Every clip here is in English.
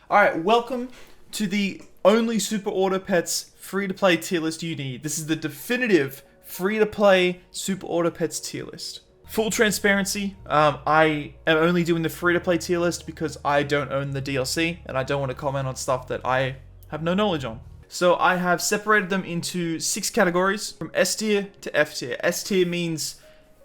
Alright, welcome to the only Super Auto Pets free-to-play tier list you need. This is the definitive free-to-play Super Auto Pets tier list. Full transparency, I am only doing the free-to-play tier list because I don't own the DLC, and I don't want to comment on stuff that I have no knowledge on. So I have separated them into 6 categories, from S tier to F tier. S tier means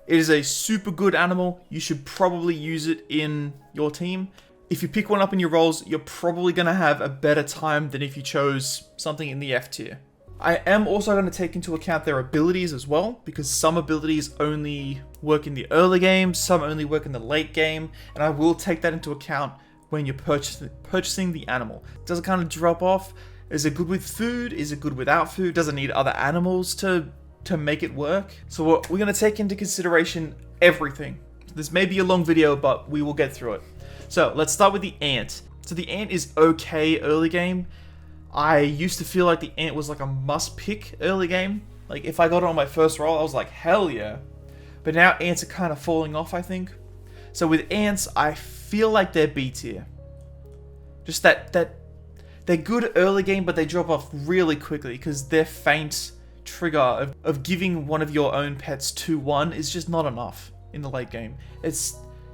it is a super good animal, you should probably use it in your team. If you pick one up in your rolls, you're probably going to have a better time than if you chose something in the F tier. I am also going to take into account their abilities as well, because some abilities only work in the early game, some only work in the late game, and I will take that into account when you're purchasing the animal. Does it kind of drop off? Is it good with food? Is it good without food? Does it need other animals to make it work? So we're going to take into consideration everything. This may be a long video, but we will get through it. So let's start with the ant. So the ant is okay early game. I used to feel like the ant was like a must pick early game. Like if I got it on my first roll, I was like, hell yeah. But now ants are kind of falling off, I think. So with ants, I feel like they're B tier. Just that they're good early game, but they drop off really quickly because their feint trigger of giving one of your own pets 2-1 is just not enough in the late game.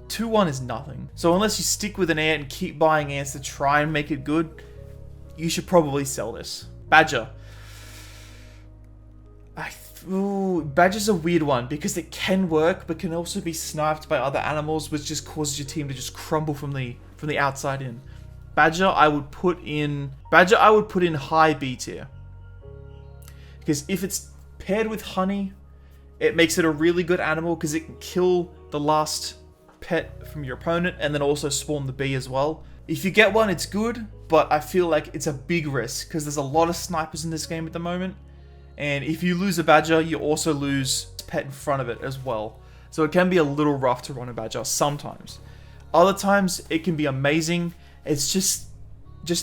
2-1 is nothing. So unless you stick with an ant and keep buying ants to try and make it good, you should probably sell this. Badger. Badger's a weird one because it can work, but can also be sniped by other animals, which just causes your team to just crumble from the outside in. Badger, I would put in high B tier. Because if it's paired with honey, it makes it a really good animal because it can kill the last pet from your opponent and then also spawn the bee as well. If you get one, it's good, but I feel like it's a big risk because there's a lot of snipers in this game at the moment. And if you lose a badger, you also lose pet in front of it as well. So it can be a little rough to run a badger sometimes. Other times, it can be amazing. It's just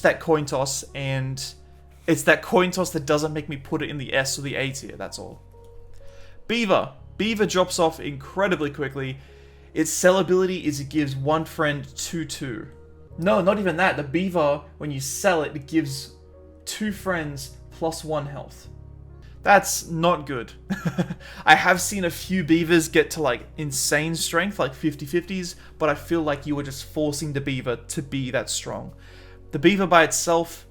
that coin toss, and it's that coin toss that doesn't make me put it in the S or the A tier, that's all. Beaver. Beaver drops off incredibly quickly. Its sell ability is it gives one friend 2/2. No, not even that. The beaver, when you sell it, it gives 2 friends plus 1 health. That's not good. I have seen a few beavers get to like insane strength, like 50/50s, but I feel like you were just forcing the beaver to be that strong. The beaver by itself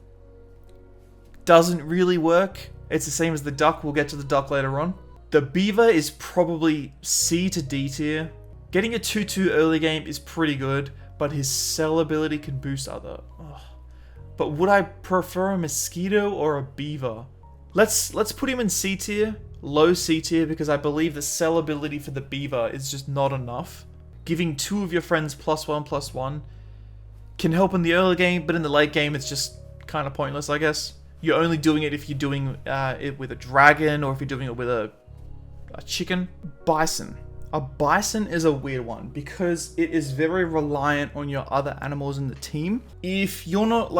doesn't really work. It's the same as the duck. We'll get to the duck later on. The beaver is probably C to D tier. Getting a 2/2 early game is pretty good, but his sell ability can boost other. Ugh. But would I prefer a mosquito or a beaver? Let's put him in C tier, low C tier, because I believe the sell ability for the beaver is just not enough. Giving 2 of your friends +1/+1 can help in the early game, but in the late game it's just kind of pointless, I guess. You're only doing it if you're doing it with a dragon or if you're doing it with a chicken. Bison. A bison is a weird one because it is very reliant on your other animals in the team. If you're not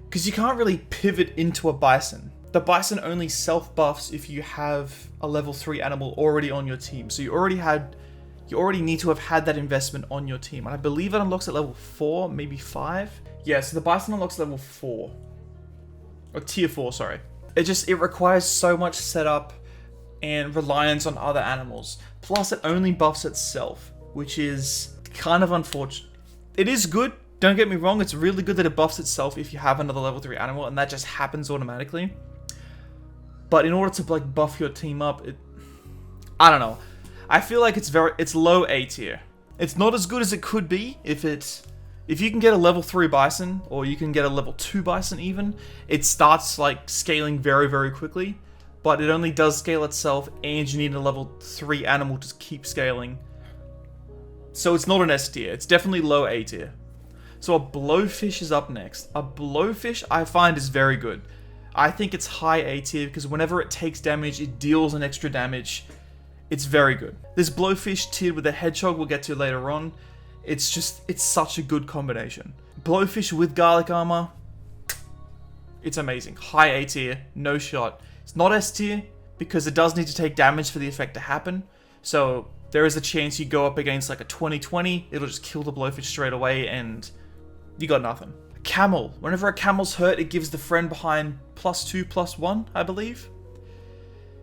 because you can't really pivot into a bison. The bison only self-buffs if you have a level 3 animal already on your team. So you already need to have had that investment on your team. And I believe it unlocks at level 4, maybe 5. Yeah, so the bison unlocks level 4. Or tier 4, sorry. It requires so much setup and reliance on other animals. Plus, it only buffs itself, which is kind of unfortunate. It is good, don't get me wrong, it's really good that it buffs itself if you have another level 3 animal, and that just happens automatically. But in order to buff your team up, I don't know. I feel like it's low A tier. It's not as good as it could be if you can get a level 3 bison, or you can get a level 2 bison even, it starts scaling very, very quickly. But it only does scale itself, and you need a level 3 animal to keep scaling. So it's not an S tier. It's definitely low A tier. So a blowfish is up next. A blowfish I find is very good. I think it's high A tier because whenever it takes damage, it deals an extra damage. It's very good. This blowfish tiered with a hedgehog we'll get to later on. It's such a good combination. Blowfish with garlic armor. It's amazing. High A tier, no shot. It's not S tier because it does need to take damage for the effect to happen. So there is a chance you go up against like a 20/20, it'll just kill the blowfish straight away and you got nothing. Camel. Whenever a camel's hurt, it gives the friend behind +2/+1, I believe.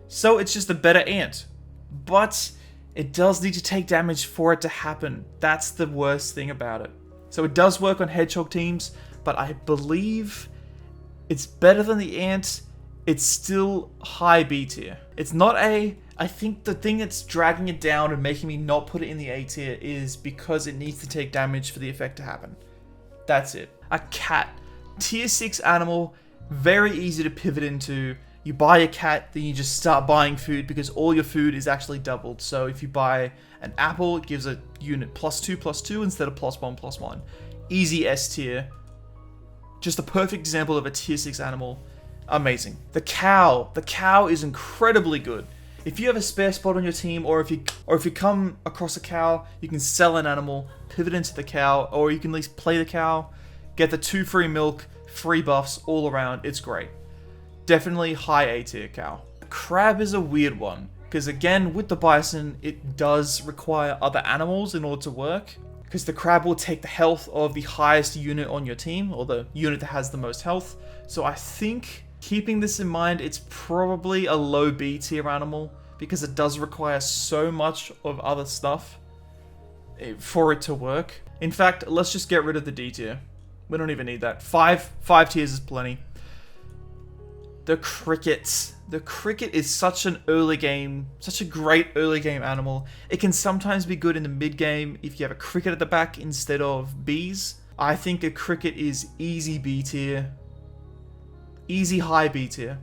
So it's just a better ant. But it does need to take damage for it to happen. That's the worst thing about it. So it does work on hedgehog teams, but I believe it's better than the ant. It's still high B tier. It's not A. I think the thing that's dragging it down and making me not put it in the A tier is because it needs to take damage for the effect to happen. That's it. A cat. Tier 6 animal. Very easy to pivot into. You buy a cat, then you just start buying food because all your food is actually doubled. So if you buy an apple, it gives a unit +2/+2 instead of +1/+1. Easy S tier. Just a perfect example of a tier 6 animal. Amazing. The cow. The cow is incredibly good. If you have a spare spot on your team, or if you come across a cow, you can sell an animal, pivot into the cow, or you can at least play the cow, get the 2 free milk, free buffs all around. It's great. Definitely high A tier cow. Crab is a weird one, because again, with the bison, it does require other animals in order to work, because the crab will take the health of the highest unit on your team, or the unit that has the most health. So I think, keeping this in mind, it's probably a low B tier animal, because it does require so much of other stuff for it to work. In fact, let's just get rid of the D tier. We don't even need that. Five tiers is plenty. The cricket. The cricket is such a great early game animal. It can sometimes be good in the mid game if you have a cricket at the back instead of bees. I think a cricket is easy B tier. Easy high B tier.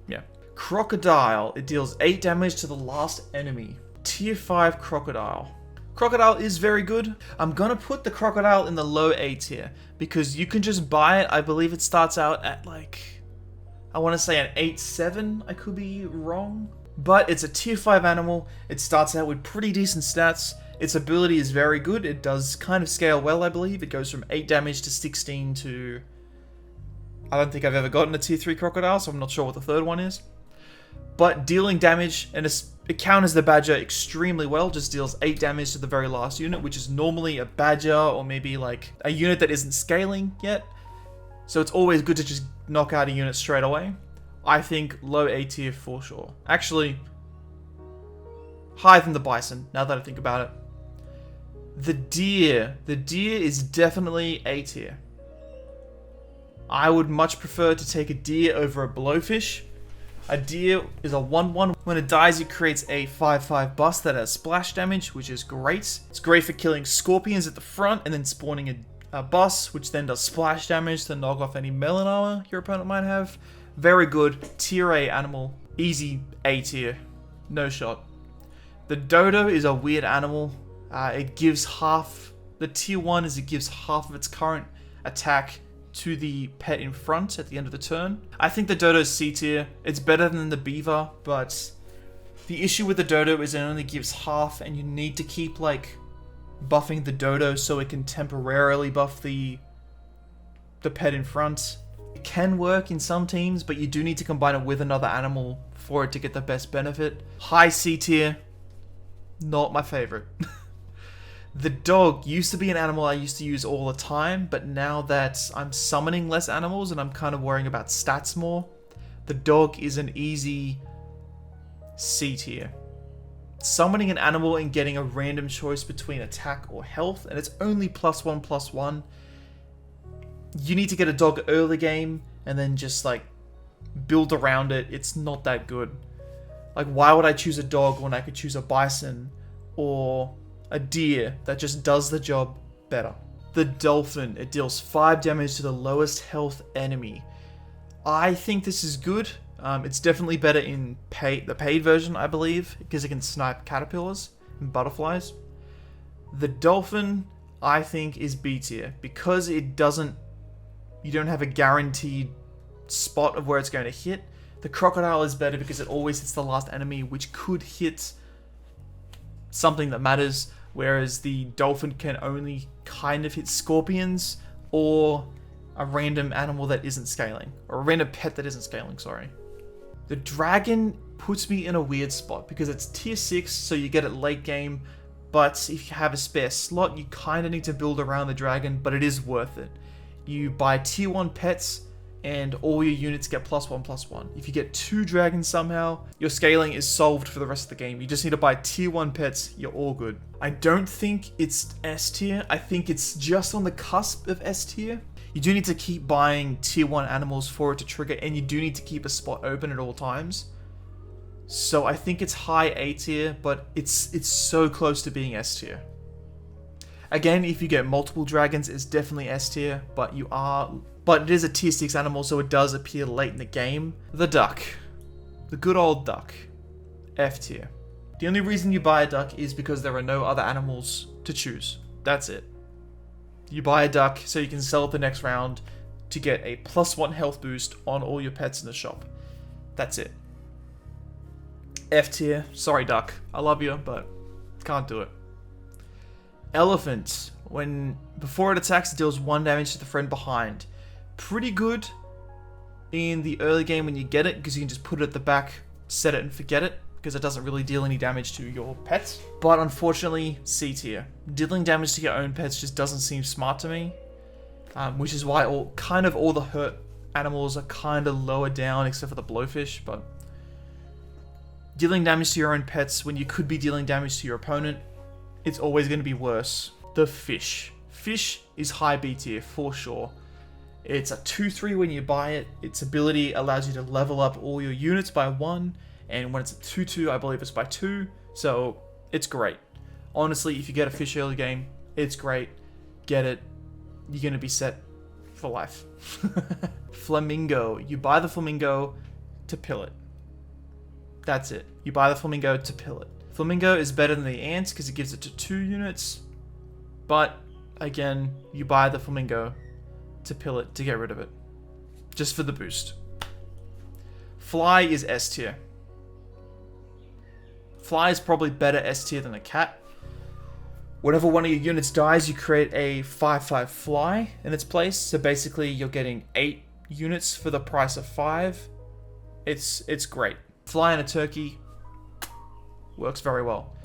Yeah. Crocodile. It deals 8 damage to the last enemy. Tier 5 crocodile. Crocodile is very good. I'm gonna put the crocodile in the low A tier because you can just buy it. I believe it starts out at like, I want to say an 8/7. I could be wrong. But it's a tier 5 animal. It starts out with pretty decent stats. Its ability is very good. It does kind of scale well, I believe. It goes from 8 damage to 16 to... I don't think I've ever gotten a tier 3 crocodile, so I'm not sure what the third one is. But dealing damage, and it counters the badger extremely well. Just deals 8 damage to the very last unit, which is normally a badger or maybe like a unit that isn't scaling yet. So it's always good to just knock out a unit straight away. I think low A tier for sure. Actually, higher than the bison, now that I think about it. The deer. The deer is definitely A tier. I would much prefer to take a deer over a blowfish. A deer is a 1/1. When it dies, it creates a 5/5 bust that has splash damage, which is great. It's great for killing scorpions at the front and then spawning a boss, which then does splash damage to knock off any melon armor your opponent might have. Very good. Tier A animal. Easy A tier. No shot. The dodo is a weird animal. It gives half... The tier 1 is it gives half of its current attack to the pet in front at the end of the turn. I think the dodo is C tier. It's better than the beaver, but the issue with the dodo is it only gives half, and you need to keep like buffing the dodo so it can temporarily buff the pet in front. It can work in some teams, but you do need to combine it with another animal for it to get the best benefit. High C tier, not my favorite. The dog used to be an animal I used to use all the time, but now that I'm summoning less animals and I'm kind of worrying about stats more, the dog is an easy C tier. Summoning an animal and getting a random choice between attack or health, and it's only +1/+1. You need to get a dog early game and then just like build around it. It's not that good. Like, why would I choose a dog when I could choose a bison or a deer that just does the job better? The dolphin, it deals 5 damage to the lowest health enemy. I think this is good. It's definitely better in the paid version, I believe, because it can snipe caterpillars and butterflies. The dolphin, I think, is B tier because you don't have a guaranteed spot of where it's going to hit. The crocodile is better because it always hits the last enemy, which could hit something that matters, whereas the dolphin can only kind of hit scorpions or a random animal that isn't scaling, or a random pet that isn't scaling, sorry. The dragon puts me in a weird spot because it's tier 6, so you get it late game, but if you have a spare slot, you kind of need to build around the dragon, but it is worth it. you buy tier 1 pets and all your units get +1/+1. If you get 2 dragons somehow, your scaling is solved for the rest of the game. You just need to buy tier 1 pets, you're all good. I don't think it's S tier. I think it's just on the cusp of S tier. You do need to keep buying tier 1 animals for it to trigger, and you do need to keep a spot open at all times. So I think it's high A tier, but it's so close to being S tier. Again, if you get multiple dragons, it's definitely S tier, but it is a tier 6 animal, so it does appear late in the game. The duck. The good old duck. F tier. The only reason you buy a duck is because there are no other animals to choose. That's it. You buy a duck so you can sell it the next round to get a +1 health boost on all your pets in the shop. That's it. F tier. Sorry, duck. I love you, but can't do it. Elephant. Before it attacks, it deals 1 damage to the friend behind. Pretty good in the early game when you get it, because you can just put it at the back, set it and forget it, because it doesn't really deal any damage to your pets. But unfortunately, C tier. Dealing damage to your own pets just doesn't seem smart to me, which is why all the hurt animals are kind of lower down, except for the blowfish. But dealing damage to your own pets when you could be dealing damage to your opponent, it's always going to be worse. The fish. Fish is high B tier for sure. It's a 2/3 when you buy it. Its ability allows you to level up all your units by 1, and when it's a 2/2, I believe it's by 2, so it's great. Honestly, if you get a fish early game, it's great. Get it. You're going to be set for life. Flamingo. You buy the flamingo to pill it. That's it. You buy the flamingo to pill it. Flamingo is better than the ants because it gives it to 2 units, but again, you buy the flamingo to pill it to get rid of it, just for the boost. Fly is S tier. Fly is probably better S tier than a cat. Whenever one of your units dies, you create a 5/5 fly in its place, so basically you're getting 8 units for the price of 5. It's great. Fly and a turkey works very well.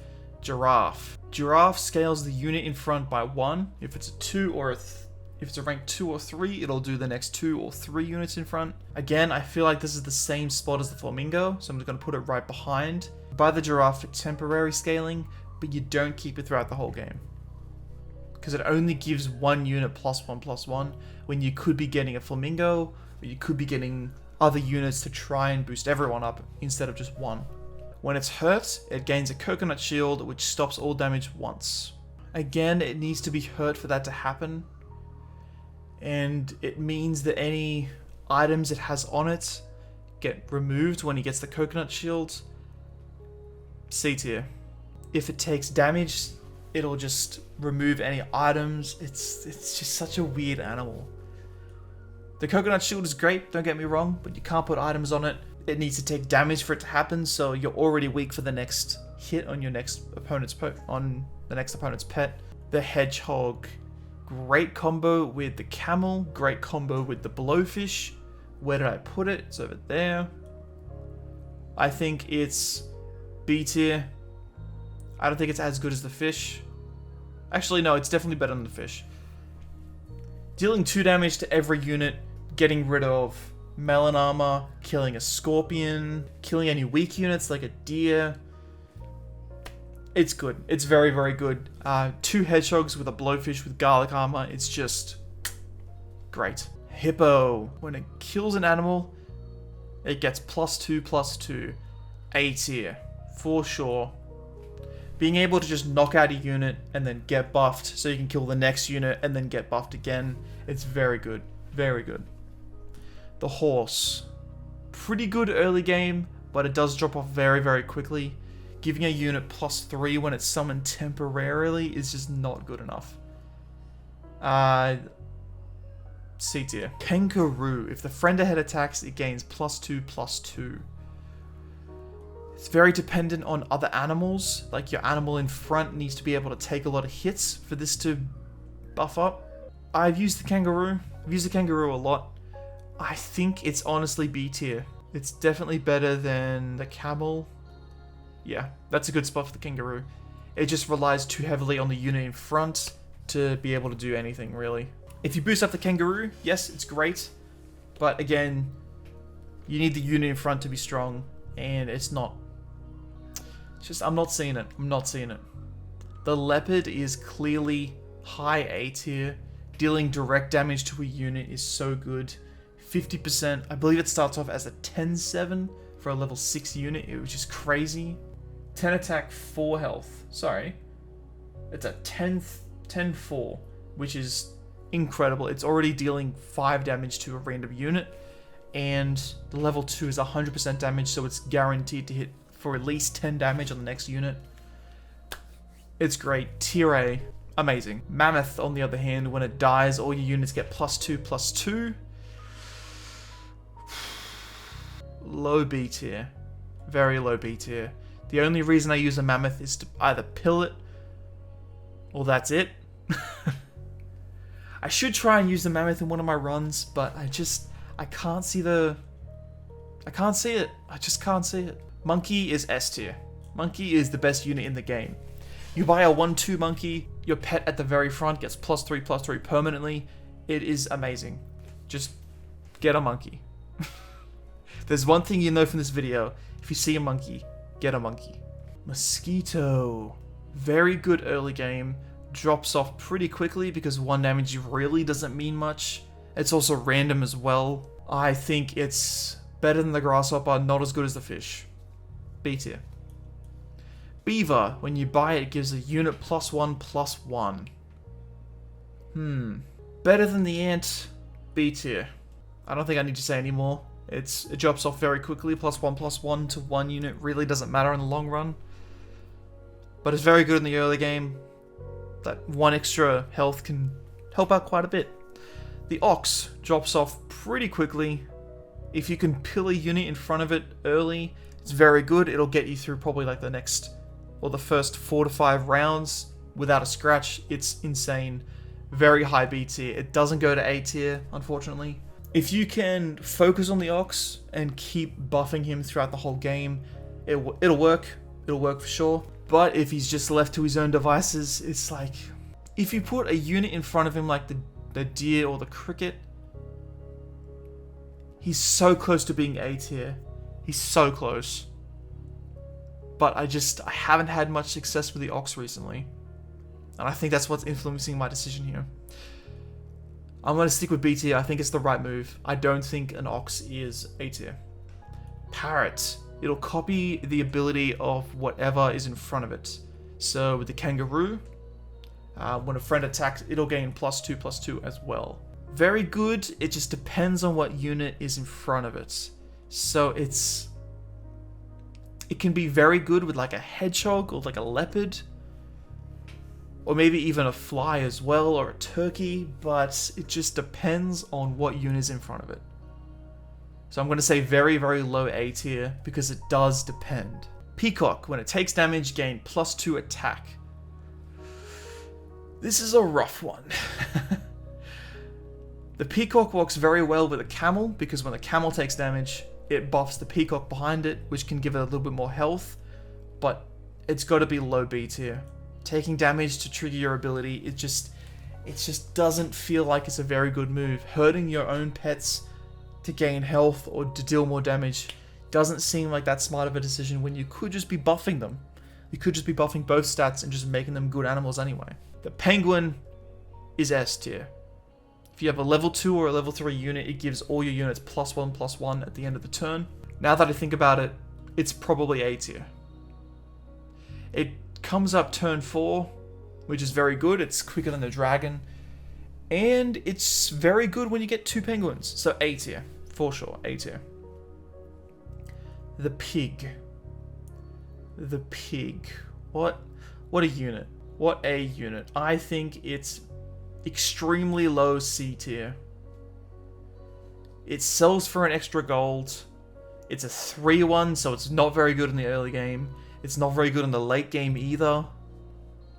Giraffe. Giraffe scales the unit in front by 1. If it's a 2 or if it's a rank 2 or 3, it'll do the next 2 or 3 units in front. Again, I feel like this is the same spot as the flamingo, so I'm just going to put it right behind. Buy the giraffe for temporary scaling, but you don't keep it throughout the whole game, because it only gives 1 unit +1/+1 when you could be getting a flamingo, or you could be getting other units to try and boost everyone up instead of just 1. When it's hurt, it gains a coconut shield, which stops all damage once. Again, it needs to be hurt for that to happen, and it means that any items it has on it get removed when he gets the coconut shield. C tier. If it takes damage, it'll just remove any items. It's just such a weird animal. The coconut shield is great, don't get me wrong, but you can't put items on it. It needs to take damage for it to happen, so you're already weak for the next hit on your next opponent's pet. The hedgehog. Great combo with the camel, great combo with the blowfish. Where did I put it? It's over there. I think it's B tier. I don't think it's as good as the fish. Actually, no, it's definitely better than the fish. Dealing 2 damage to every unit, getting rid of melon armor, killing a scorpion, killing any weak units like a deer. It's good. It's very, very good. 2 hedgehogs with a blowfish with garlic armor. It's just great. Hippo. When it kills an animal, it gets +2/+2. A tier. For sure. Being able to just knock out a unit and then get buffed so you can kill the next unit and then get buffed again. It's very good. Very good. The horse. Pretty good early game, but it does drop off very, very quickly. Giving a unit +3 when it's summoned temporarily is just not good enough. C tier. Kangaroo. If the friend ahead attacks, it gains +2/+2. It's very dependent on other animals. Like your animal in front needs to be able to take a lot of hits for this to buff up. I've used the kangaroo. I've used the kangaroo a lot. I think it's honestly B tier. It's definitely better than the camel. Yeah, that's a good spot for the kangaroo. It just relies too heavily on the unit in front to be able to do anything, really. If you boost up the kangaroo, yes, it's great. But again, you need the unit in front to be strong. And it's not. It's just, I'm not seeing it. I'm not seeing it. The leopard is clearly high A tier. Dealing direct damage to a unit is so good. 50%. I believe it starts off as a 10-7 for a level 6 unit. It was just crazy. 10 attack, 4 health. Sorry. It's a 10-4, which is incredible. It's already dealing 5 damage to a random unit. And the level 2 is 100% damage, so it's guaranteed to hit for at least 10 damage on the next unit. It's great. Tier A. Amazing. Mammoth, on the other hand, when it dies, all your units get +2/+2. Low B tier. Very low B tier. The only reason I use a mammoth is to either pill it, or that's it. I should try and use the mammoth in one of my runs, but I can't see it. I just can't see it. Monkey is S tier. Monkey is the best unit in the game. You buy a 1/2 monkey, your pet at the very front gets +3/+3 permanently. It is amazing. Just get a monkey. There's one thing you know from this video. If you see a monkey, get a monkey. Mosquito. Very good early game. Drops off pretty quickly because 1 damage really doesn't mean much. It's also random as well. I think it's better than the grasshopper, not as good as the fish. B tier. Beaver, when you buy it, gives a unit +1/+1. Better than the ant, B tier. I don't think I need to say any more. It drops off very quickly, +1/+1 to 1 unit really doesn't matter in the long run. But it's very good in the early game. That 1 extra health can help out quite a bit. The ox drops off pretty quickly. If you can pill a unit in front of it early, it's very good. It'll get you through probably like the first 4 to 5 rounds without a scratch. It's insane. Very high B tier. It doesn't go to A tier, unfortunately. If you can focus on the ox and keep buffing him throughout the whole game, it'll work. It'll work for sure. But if he's just left to his own devices, it's like, if you put a unit in front of him like the deer or the cricket, he's so close to being A tier. He's so close. But I haven't had much success with the ox recently. And I think that's what's influencing my decision here. I'm going to stick with B tier. I think it's the right move. I don't think an ox is A tier. Parrot. It'll copy the ability of whatever is in front of it. So with the kangaroo, when a friend attacks, it'll gain +2/+2 as well. Very good. It just depends on what unit is in front of it. So it can be very good with like a hedgehog or like a leopard. Or maybe even a fly as well, or a turkey, but it just depends on what unit is in front of it. So I'm going to say very, very low A tier, because it does depend. Peacock, when it takes damage, gain +2 attack. This is a rough one. The peacock works very well with a camel, because when the camel takes damage, it buffs the peacock behind it, which can give it a little bit more health, but it's got to be low B tier. Taking damage to trigger your ability, it just doesn't feel like it's a very good move. Hurting your own pets to gain health or to deal more damage doesn't seem like that smart of a decision when you could just be buffing them. You could just be buffing both stats and just making them good animals anyway. The penguin is S tier. If you have a level 2 or a level 3 unit, it gives all your units +1/+1 at the end of the turn. Now that I think about it, it's probably A tier. It comes up turn 4, which is very good. It's quicker than the dragon. And it's very good when you get 2 penguins. So A tier, for sure, A tier. The pig. The pig. What a unit. What a unit. I think it's extremely low C tier. It sells for an extra gold. It's a 3/1, so it's not very good in the early game. It's not very good in the late game either,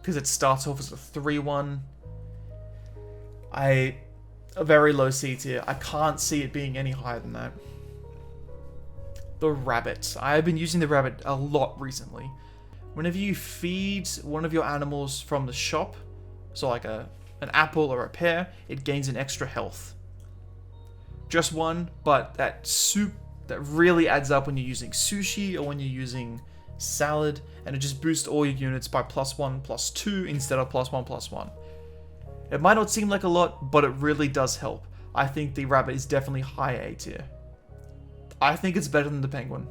because it starts off as a 3/1. A very low C tier. I can't see it being any higher than that. The rabbit. I have been using the rabbit a lot recently. Whenever you feed one of your animals from the shop, so like a an apple or a pear, it gains an extra health. Just one, but that really adds up when you're using sushi or when you're using salad, and it just boosts all your units by +1/+2 instead of +1/+1. It might not seem like a lot, but it really does help. I think the rabbit is definitely high A tier. I think it's better than the penguin.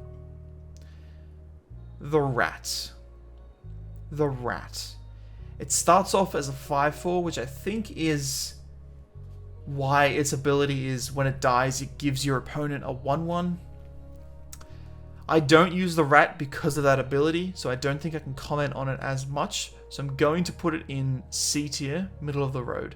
The rat. The rat. It starts off as a 5/4, which I think is why its ability is when it dies, it gives your opponent a 1/1. I don't use the rat because of that ability, so I don't think I can comment on it as much. So I'm going to put it in C tier, middle of the road.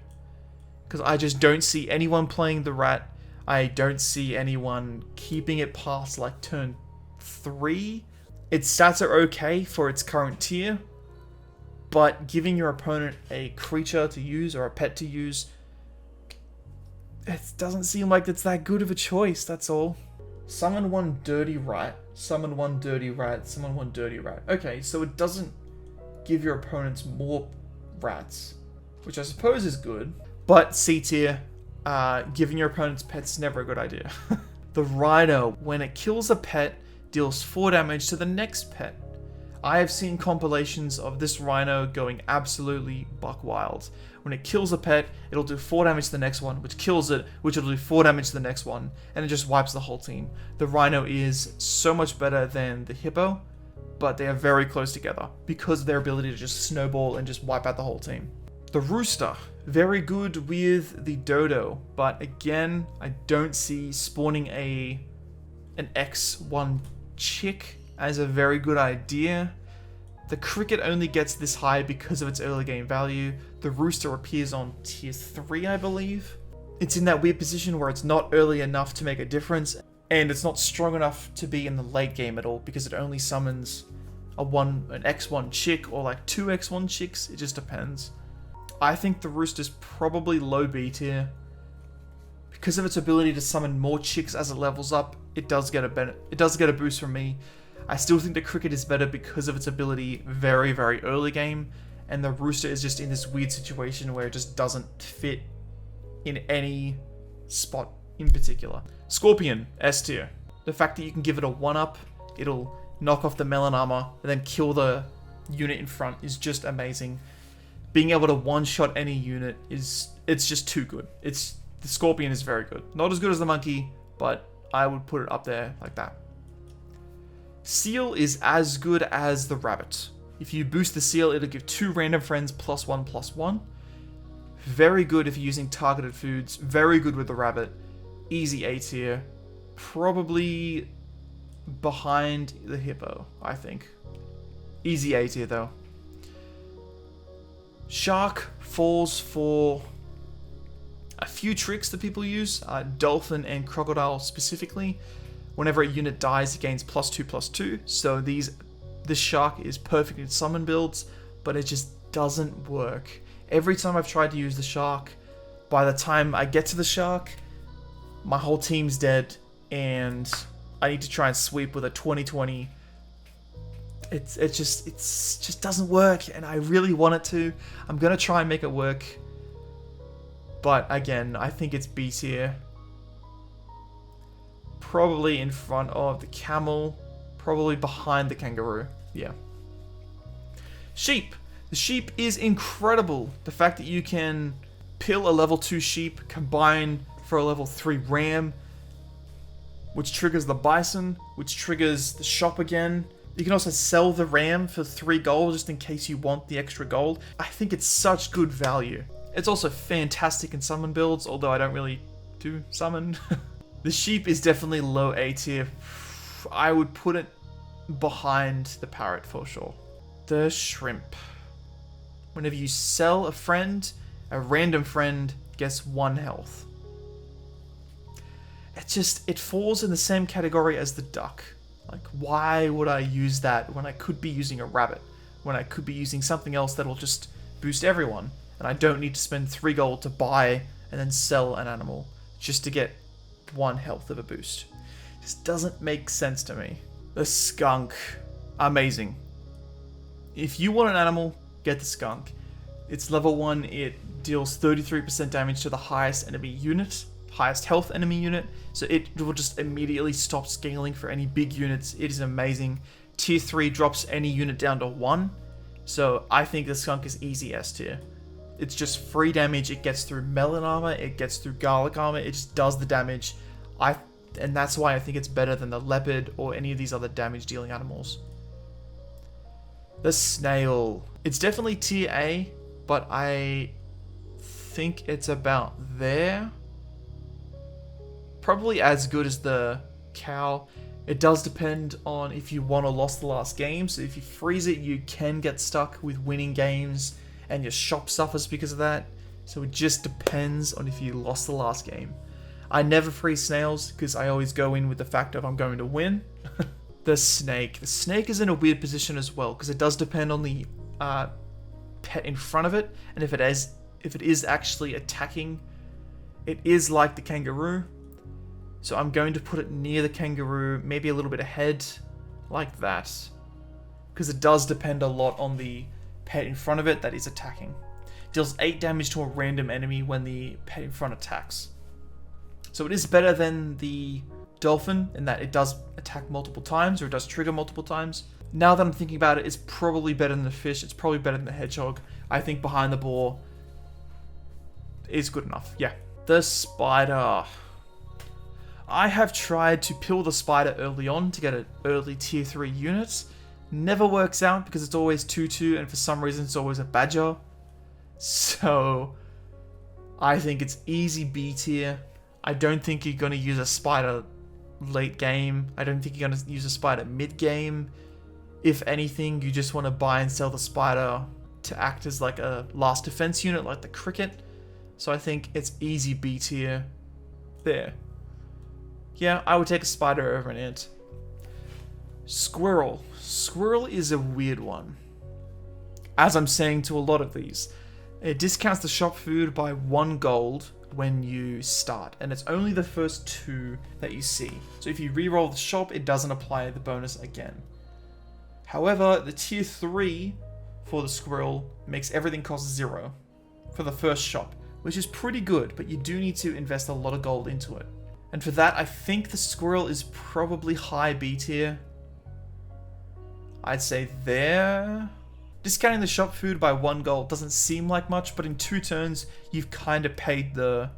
Because I just don't see anyone playing the rat. I don't see anyone keeping it past like turn 3. Its stats are okay for its current tier, but giving your opponent a creature to use or a pet to use, it doesn't seem like it's that good of a choice, that's all. Summon one dirty rat, summon one dirty rat, summon one dirty rat. Okay, so it doesn't give your opponents more rats, which I suppose is good. But C tier, giving your opponents pets is never a good idea. The rhino, when it kills a pet, deals 4 damage to the next pet. I have seen compilations of this rhino going absolutely buck wild. When it kills a pet, it'll do 4 damage to the next one, which kills it, which will do 4 damage to the next one, and it just wipes the whole team. The rhino is so much better than the hippo, but they are very close together because of their ability to just snowball and just wipe out the whole team. The rooster, very good with the dodo, but again, I don't see spawning an X1 chick as a very good idea. The cricket only gets this high because of its early game value. The rooster appears on tier 3, I believe. It's in that weird position where it's not early enough to make a difference, and it's not strong enough to be in the late game at all because it only summons an X1 chick or like 2 X1 chicks. It just depends. I think the rooster's probably low B tier. Because of its ability to summon more chicks as it levels up, it does get a boost from me. I still think the cricket is better because of its ability very, very early game, and the rooster is just in this weird situation where it just doesn't fit in any spot in particular. Scorpion, S tier. The fact that you can give it a 1-up, it'll knock off the melon armor, and then kill the unit in front is just amazing. Being able to one-shot any unit it's just too good. The scorpion is very good. Not as good as the monkey, but I would put it up there like that. Seal is as good as the rabbit. If you boost the seal, it'll give 2 random friends +1/+1. Very good if you're using targeted foods. Very good with the rabbit. Easy A tier. Probably behind the hippo, I think. Easy A tier though. Shark falls for a few tricks that people use. Dolphin and crocodile specifically. Whenever a unit dies, it gains +2/+2. So this shark is perfect in summon builds, but it just doesn't work. Every time I've tried to use the shark, by the time I get to the shark, my whole team's dead, and I need to try and sweep with a 20/20. It just doesn't work, and I really want it to. I'm gonna try and make it work, but again, I think it's B tier. Probably in front of the camel, probably behind the kangaroo. Yeah. Sheep. The sheep is incredible. The fact that you can pill a level 2 sheep, combine for a level 3 ram, which triggers the bison, which triggers the shop again. You can also sell the ram for 3 gold just in case you want the extra gold. I think it's such good value. It's also fantastic in summon builds, although I don't really do summon. The sheep is definitely low A tier. I would put it behind the parrot for sure. The shrimp. Whenever you sell a friend, a random friend gets 1 health. It falls in the same category as the duck. Like, why would I use that when I could be using a rabbit? When I could be using something else that'll just boost everyone, and I don't need to spend 3 gold to buy and then sell an animal just to get 1 health of a boost. Just doesn't make sense to me. The skunk. Amazing. If you want an animal, get the skunk. It's level 1, it deals 33% damage to the highest enemy unit, highest health enemy unit, so it will just immediately stop scaling for any big units. It is amazing. Tier 3 drops any unit down to 1, so I think the skunk is easy S tier. It's just free damage, it gets through melon armor, it gets through garlic armor, it just does the damage. And that's why I think it's better than the leopard or any of these other damage dealing animals. The snail. It's definitely tier A, but I think it's about there. Probably as good as the cow. It does depend on if you won or lost the last game. So if you freeze it, you can get stuck with winning games and your shop suffers because of that. So it just depends on if you lost the last game. I never freeze snails because I always go in with the fact of I'm going to win. The snake. The snake is in a weird position as well because it does depend on the pet in front of it, and if it is actually attacking, it is like the kangaroo. So I'm going to put it near the kangaroo, maybe a little bit ahead, like that, because it does depend a lot on the pet in front of it that is attacking. Deals 8 damage to a random enemy when the pet in front attacks. So it is better than the dolphin in that it does attack multiple times, or it does trigger multiple times. Now that I'm thinking about it, it's probably better than the fish, it's probably better than the hedgehog. I think behind the boar is good enough, yeah. The spider. I have tried to pill the spider early on to get an early tier 3 unit. Never works out because it's always 2-2 and for some reason it's always a badger. So I think it's easy B tier. I don't think you're going to use a spider late game. I don't think you're going to use a spider mid game. If anything, you just want to buy and sell the spider to act as like a last defense unit like the cricket. So I think it's easy B tier there. Yeah, I would take a spider over an ant. Squirrel. Squirrel is a weird one. As I'm saying to a lot of these, it discounts the shop food by 1 gold when you start, and it's only the first 2 that you see. So if you reroll the shop, it doesn't apply the bonus again. However, the tier 3 for the squirrel makes everything cost 0 for the first shop, which is pretty good, but you do need to invest a lot of gold into it. And for that, I think the squirrel is probably high B tier. I'd say there. Discounting the shop food by 1 gold doesn't seem like much, but in 2 turns, you've kind of paid the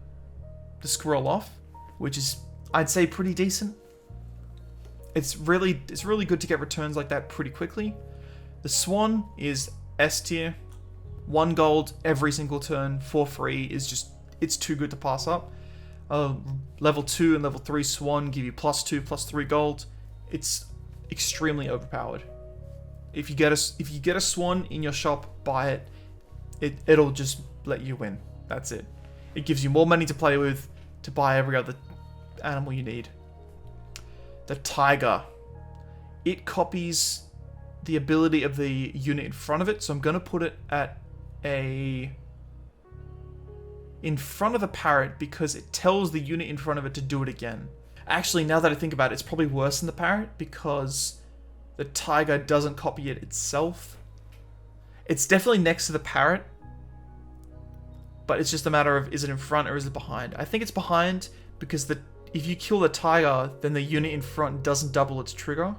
squirrel off, which is, I'd say, pretty decent. It's really good to get returns like that pretty quickly. The swan is S tier. 1 gold every single turn for free is just, it's too good to pass up. Level 2 and level 3 swan give you +2, +3 gold. It's extremely overpowered. If you get a swan in your shop, buy it. It'll just let you win. That's it. It gives you more money to play with to buy every other animal you need. The tiger. It copies the ability of the unit in front of it, so I'm going to put it at in front of the parrot because it tells the unit in front of it to do it again. Actually, now that I think about it, it's probably worse than the parrot because the tiger doesn't copy it itself. It's definitely next to the parrot, but it's just a matter of is it in front or is it behind? I think it's behind because if you kill the tiger, then the unit in front doesn't double its trigger,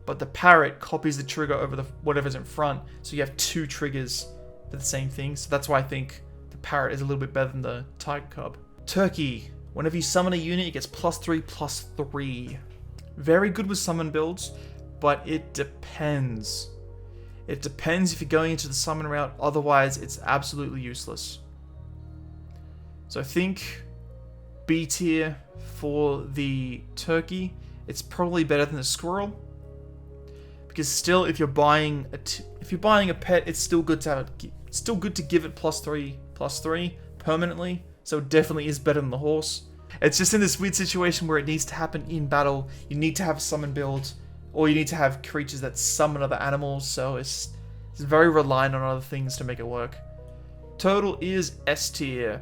but the parrot copies the trigger over whatever's in front, so you have 2 triggers for the same thing. So that's why I think the parrot is a little bit better than the tiger cub. Turkey. Whenever you summon a unit, it gets +3, +3. Very good with summon builds, but it depends. It depends if you're going into the summon route, otherwise it's absolutely useless. So I think B tier for the turkey. It's probably better than the squirrel. Because still, if you're buying a pet, it's still good to give it +3, +3 permanently. So it definitely is better than the horse. It's just in this weird situation where it needs to happen in battle. You need to have a summon build, or you need to have creatures that summon other animals. So it's very reliant on other things to make it work. Total is S tier.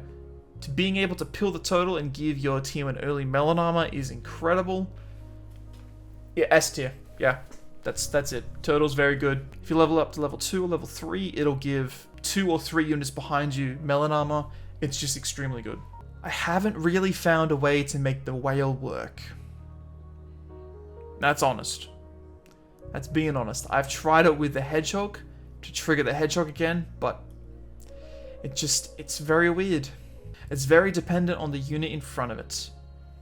To being able to pill the total and give your team an early melon armor is incredible. Yeah, S tier. Yeah, that's it. Total's very good. If you level up to level 2 or level 3, it'll give 2 or 3 units behind you melon armor, it's just extremely good. I haven't really found a way to make the whale work. That's honest. That's being honest. I've tried it with the hedgehog to trigger the hedgehog again, but it's very weird. It's very dependent on the unit in front of it.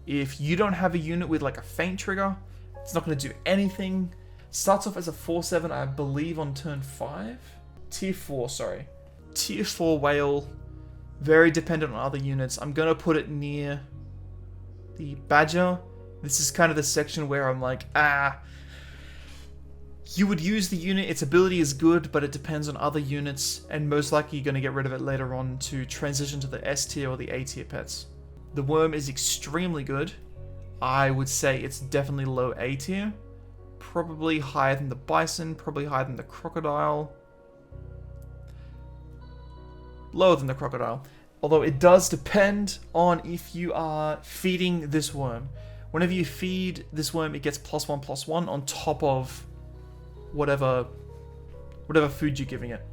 If you don't have a unit with like a feint trigger, it's not going to do anything. Starts off as a 4/7, I believe, on turn 5. Tier 4, sorry. Tier 4 whale, very dependent on other units. I'm going to put it near the badger. This is kind of the section where I'm like, you would use the unit, its ability is good, but it depends on other units, and most likely you're going to get rid of it later on to transition to the S tier or the A tier pets. The worm is extremely good. I would say it's definitely low A tier. Probably higher than the bison, probably higher than the crocodile. Lower than the crocodile. Although it does depend on if you are feeding this worm. Whenever you feed this worm, it gets +1/+1 on top of whatever food you're giving it.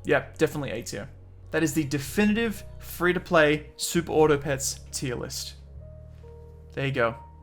Yeah, definitely A tier. That is the definitive free-to-play Super Auto Pets tier list. There you go.